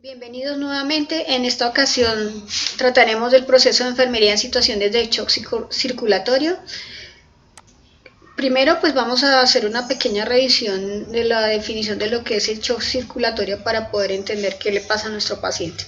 Bienvenidos nuevamente. En esta ocasión trataremos del proceso de enfermería en situaciones de shock circulatorio. Primero, pues vamos a hacer una pequeña revisión de la definición de lo que es el shock circulatorio para poder entender qué le pasa a nuestro paciente.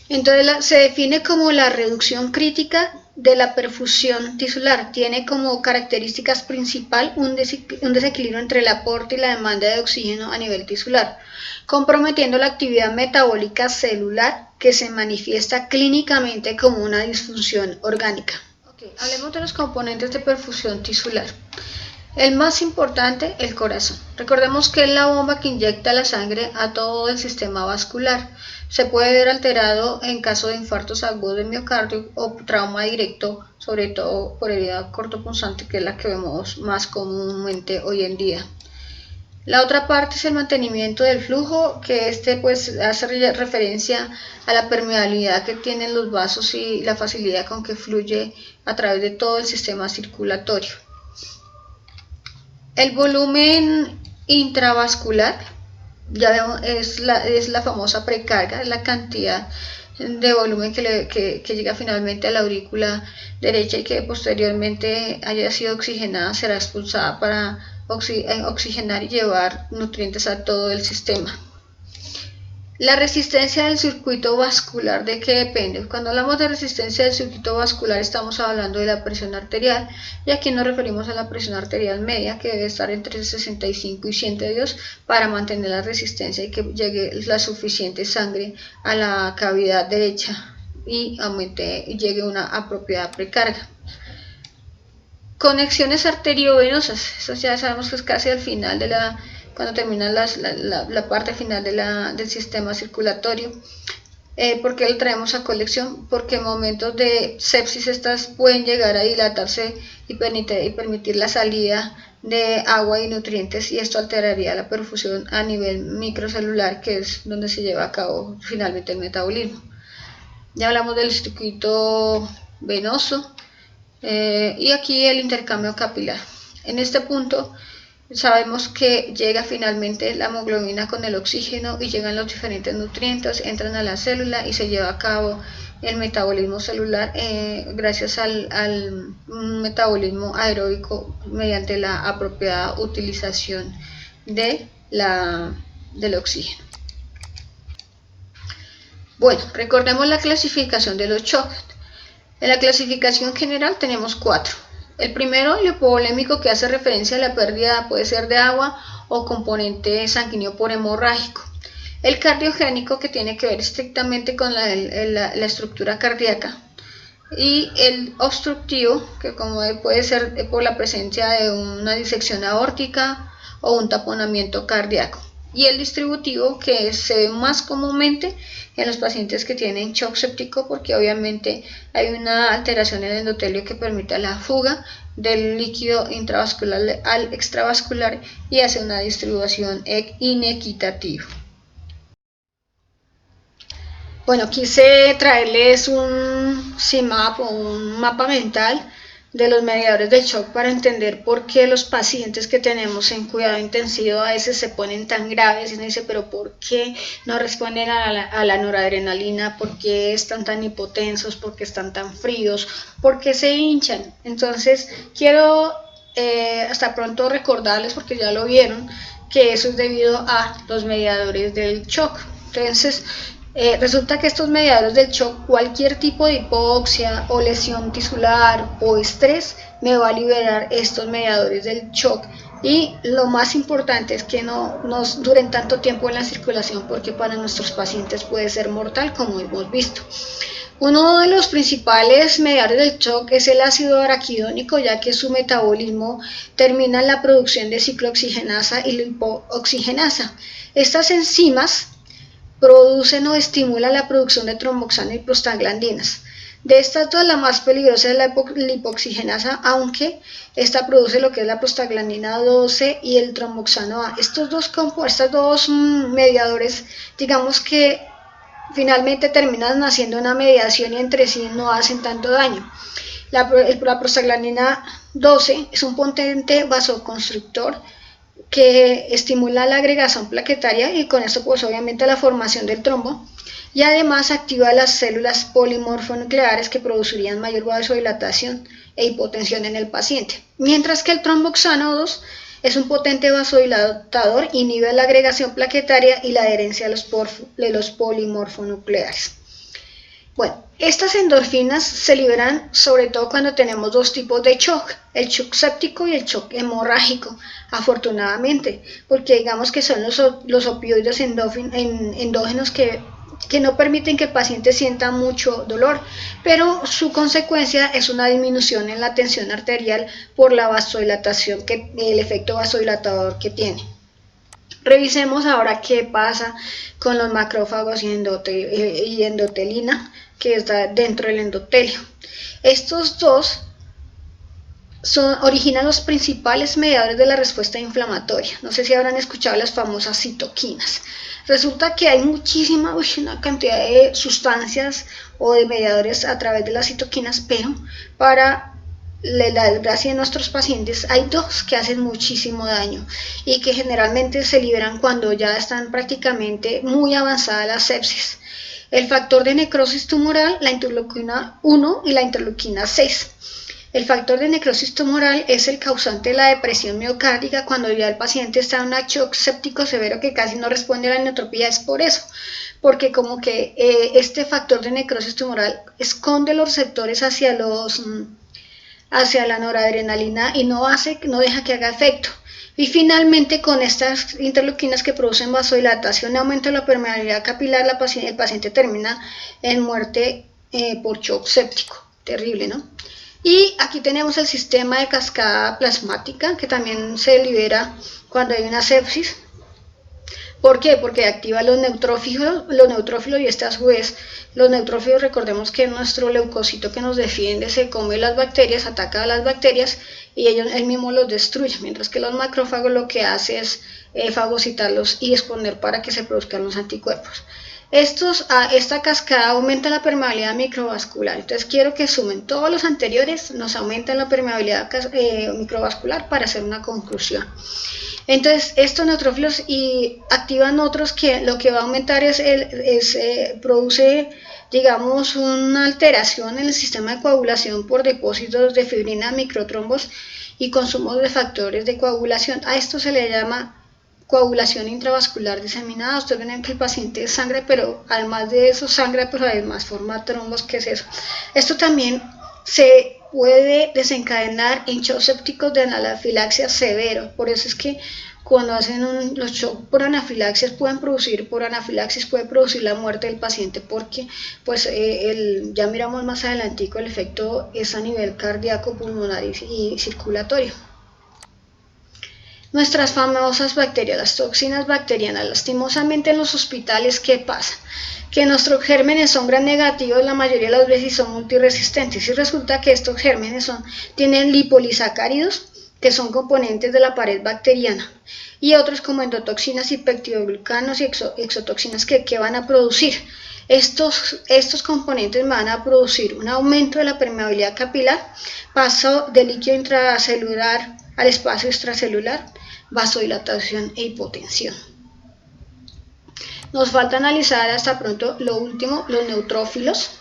Entonces, se define como la reducción crítica de la perfusión tisular. Tiene como características principal un desequilibrio entre el aporte y la demanda de oxígeno a nivel tisular, comprometiendo la actividad metabólica celular que se manifiesta clínicamente como una disfunción orgánica. Hablemos de los componentes de perfusión tisular. El más importante, el corazón. Recordemos que es la bomba que inyecta la sangre a todo el sistema vascular. Se puede ver alterado en caso de infartos agudos de miocardio o trauma directo, sobre todo por herida cortopunzante, que es la que vemos más comúnmente hoy en día. La otra parte es el mantenimiento del flujo, que pues hace referencia a la permeabilidad que tienen los vasos y la facilidad con que fluye a través de todo el sistema circulatorio. El volumen intravascular, ya vemos, es la famosa precarga, es la cantidad de volumen que llega finalmente a la aurícula derecha y que posteriormente haya sido oxigenada, será expulsada para oxigenar y llevar nutrientes a todo el sistema. La resistencia del circuito vascular, ¿de qué depende? Cuando hablamos de resistencia del circuito vascular estamos hablando de la presión arterial, y aquí nos referimos a la presión arterial media, que debe estar entre 65 y 100 de Dios para mantener la resistencia y que llegue la suficiente sangre a la cavidad derecha y llegue una apropiada precarga. Conexiones arteriovenosas, eso ya sabemos que es casi al final de cuando termina la parte final del sistema circulatorio. ¿Por qué lo traemos a colección? Porque en momentos de sepsis estas pueden llegar a dilatarse y permitir la salida de agua y nutrientes, y esto alteraría la perfusión a nivel microcelular, que es donde se lleva a cabo finalmente el metabolismo. Ya hablamos del circuito venoso. Y aquí el intercambio capilar. En este punto sabemos que llega finalmente la hemoglobina con el oxígeno y llegan los diferentes nutrientes, entran a la célula y se lleva a cabo el metabolismo celular gracias al metabolismo aeróbico mediante la apropiada utilización del oxígeno. Bueno, recordemos la clasificación de los shocks. En la clasificación general tenemos 4. El primero, el hipovolémico, que hace referencia a la pérdida, puede ser de agua o componente sanguíneo por hemorrágico. El cardiogénico, que tiene que ver estrictamente con la estructura cardíaca. Y el obstructivo, que como puede ser por la presencia de una disección aórtica o un taponamiento cardíaco. Y el distributivo, que se ve más comúnmente en los pacientes que tienen shock séptico, porque obviamente hay una alteración en el endotelio que permite la fuga del líquido intravascular al extravascular y hace una distribución inequitativa. Bueno, quise traerles un CIMAP o un mapa mental de los mediadores del shock para entender por qué los pacientes que tenemos en cuidado intensivo a veces se ponen tan graves y uno dice, pero ¿por qué no responden a la noradrenalina? ¿Por qué están tan hipotensos? ¿Por qué están tan fríos? ¿Por qué se hinchan? Entonces quiero hasta pronto recordarles, porque ya lo vieron, que eso es debido a los mediadores del shock. Entonces resulta que estos mediadores del shock, cualquier tipo de hipoxia o lesión tisular o estrés, me va a liberar estos mediadores del shock. Y lo más importante es que no nos duren tanto tiempo en la circulación, porque para nuestros pacientes puede ser mortal, como hemos visto. Uno de los principales mediadores del shock es el ácido araquidónico, ya que su metabolismo termina en la producción de ciclooxigenasa y lipooxigenasa. Estas enzimas producen o estimulan la producción de tromboxano y prostaglandinas. De estas dos, la más peligrosa es la lipoxigenasa, aunque esta produce lo que es la prostaglandina 12 y el tromboxano A. Estos dos mediadores, digamos que finalmente terminan haciendo una mediación y entre sí no hacen tanto daño. La prostaglandina 12 es un potente vasoconstrictor que estimula la agregación plaquetaria y con esto pues obviamente la formación del trombo, y además activa las células polimorfonucleares que producirían mayor vasodilatación e hipotensión en el paciente. Mientras que el tromboxano 2 es un potente vasodilatador, inhibe la agregación plaquetaria y la adherencia de los polimorfonucleares. Bueno, estas endorfinas se liberan sobre todo cuando tenemos dos tipos de shock, el shock séptico y el shock hemorrágico, afortunadamente, porque digamos que son los opioides endógenos que no permiten que el paciente sienta mucho dolor, pero su consecuencia es una disminución en la tensión arterial por la vasodilatación, el efecto vasodilatador que tiene. Revisemos ahora qué pasa con los macrófagos y endotelina, que está dentro del endotelio. Estos dos originan los principales mediadores de la respuesta inflamatoria. No sé si habrán escuchado las famosas citoquinas. Resulta que hay una cantidad de sustancias o de mediadores a través de las citoquinas, pero para la desgracia de nuestros pacientes hay dos que hacen muchísimo daño y que generalmente se liberan cuando ya están prácticamente muy avanzada la sepsis. El factor de necrosis tumoral, la interleuquina 1 y la interleuquina 6. El factor de necrosis tumoral es el causante de la depresión miocárdica cuando ya el paciente está en un shock séptico severo que casi no responde a la inotropía. Es por eso, porque como que este factor de necrosis tumoral esconde los receptores hacia la noradrenalina y no deja que haga efecto. Y finalmente, con estas interleuquinas que producen vasodilatación y aumento de la permeabilidad capilar, el paciente termina en muerte por shock séptico. Terrible, ¿no? Y aquí tenemos el sistema de cascada plasmática, que también se libera cuando hay una sepsis. ¿Por qué? Porque activa los neutrófilos y a su vez, los neutrófilos, recordemos que nuestro leucocito que nos defiende se come las bacterias, ataca a las bacterias y él mismo los destruye, mientras que los macrófagos lo que hace es fagocitarlos y exponer para que se produzcan los anticuerpos. Esta cascada aumenta la permeabilidad microvascular, entonces quiero que sumen todos los anteriores, nos aumentan la permeabilidad microvascular para hacer una conclusión. Entonces estos neutrófilos activan otros que lo que va a aumentar produce, digamos, una alteración en el sistema de coagulación por depósitos de fibrina, microtrombos y consumo de factores de coagulación. A esto se le llama coagulación intravascular diseminada. Ustedes ven que el paciente sangra, pero además de eso sangra, pero además forma trombos. ¿Qué es eso? Esto también se puede desencadenar en shocks sépticos de anafilaxia severo. Por eso es que cuando hacen los shocks por anafilaxis puede producir la muerte del paciente, porque pues ya miramos más adelantico, el efecto es a nivel cardíaco, pulmonar y circulatorio. Nuestras famosas bacterias, las toxinas bacterianas. Lastimosamente en los hospitales, ¿qué pasa? Que nuestros gérmenes son gram negativos la mayoría de las veces y son multiresistentes, y resulta que estos gérmenes tienen lipolisacáridos, que son componentes de la pared bacteriana, y otros como endotoxinas y peptidoglucanos y exotoxinas que van a producir. Estos componentes van a producir un aumento de la permeabilidad capilar, paso del líquido intracelular al espacio extracelular, vasodilatación e hipotensión. Nos falta analizar hasta pronto lo último, los neutrófilos,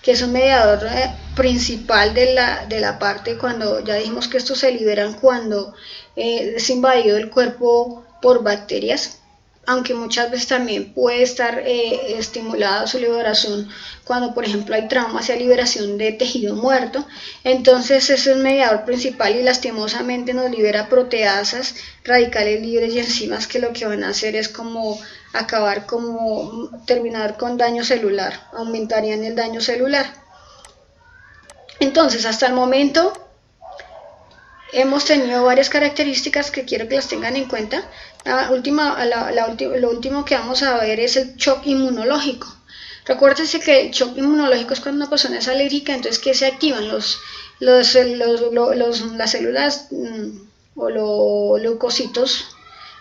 que es un mediador principal de la parte, cuando ya dijimos que estos se liberan cuando es invadido el cuerpo por bacterias, aunque muchas veces también puede estar estimulada su liberación cuando, por ejemplo, hay traumas y hay liberación de tejido muerto. Entonces ese es el mediador principal y lastimosamente nos libera proteasas, radicales libres y enzimas que lo que van a hacer es terminar con daño celular, aumentarían el daño celular. Entonces, hasta el momento hemos tenido varias características que quiero que las tengan en cuenta. Lo último que vamos a ver es el shock inmunológico. Recuérdense que el shock inmunológico es cuando una persona es alérgica, entonces que se activan las células o los leucocitos,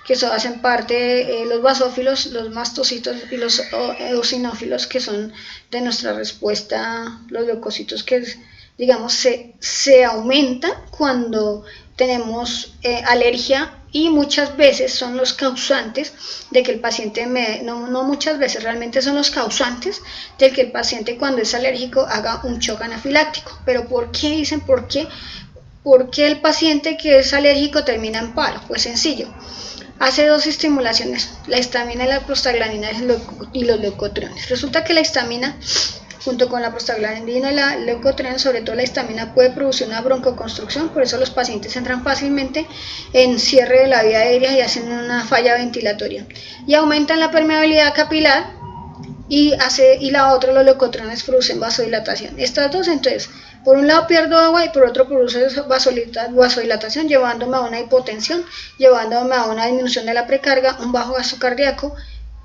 que hacen parte los basófilos, los mastocitos y los eosinófilos, que son de nuestra respuesta, los leucocitos que digamos se aumenta cuando tenemos alergia y muchas veces son los causantes de que el paciente, no muchas veces, realmente son los causantes de que el paciente cuando es alérgico haga un shock anafiláctico. Pero ¿por qué dicen por qué? ¿Por qué el paciente que es alérgico termina en paro? Pues sencillo, hace dos estimulaciones, la histamina y la prostaglandina y los leucotrienes. Resulta que la histamina junto con la prostaglandina y la leucotriena, sobre todo la histamina, puede producir una broncoconstrucción, por eso los pacientes entran fácilmente en cierre de la vía aérea y hacen una falla ventilatoria. Y aumentan la permeabilidad capilar y la otra, los leucotrienes, producen vasodilatación. Estas dos, entonces, por un lado pierdo agua y por otro produce vasodilatación, llevándome a una hipotensión, llevándome a una disminución de la precarga, un bajo gasto cardíaco,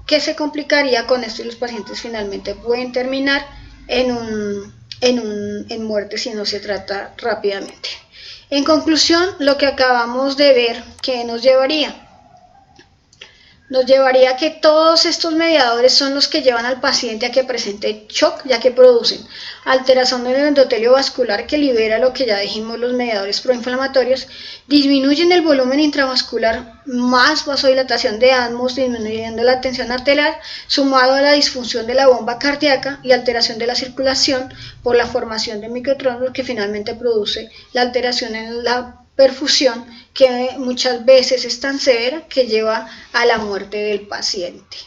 que se complicaría con esto y los pacientes finalmente pueden terminar en muerte si no se trata rápidamente. En conclusión, lo que acabamos de ver, ¿qué nos llevaría? Nos llevaría a que todos estos mediadores son los que llevan al paciente a que presente shock, ya que producen alteración del endotelio vascular que libera lo que ya dijimos, los mediadores proinflamatorios, disminuyen el volumen intravascular, más vasodilatación de Atmos, disminuyendo la tensión arterial, sumado a la disfunción de la bomba cardíaca y alteración de la circulación por la formación de microtrombos que finalmente produce la alteración en la perfusión, que muchas veces es tan severa que lleva a la muerte del paciente.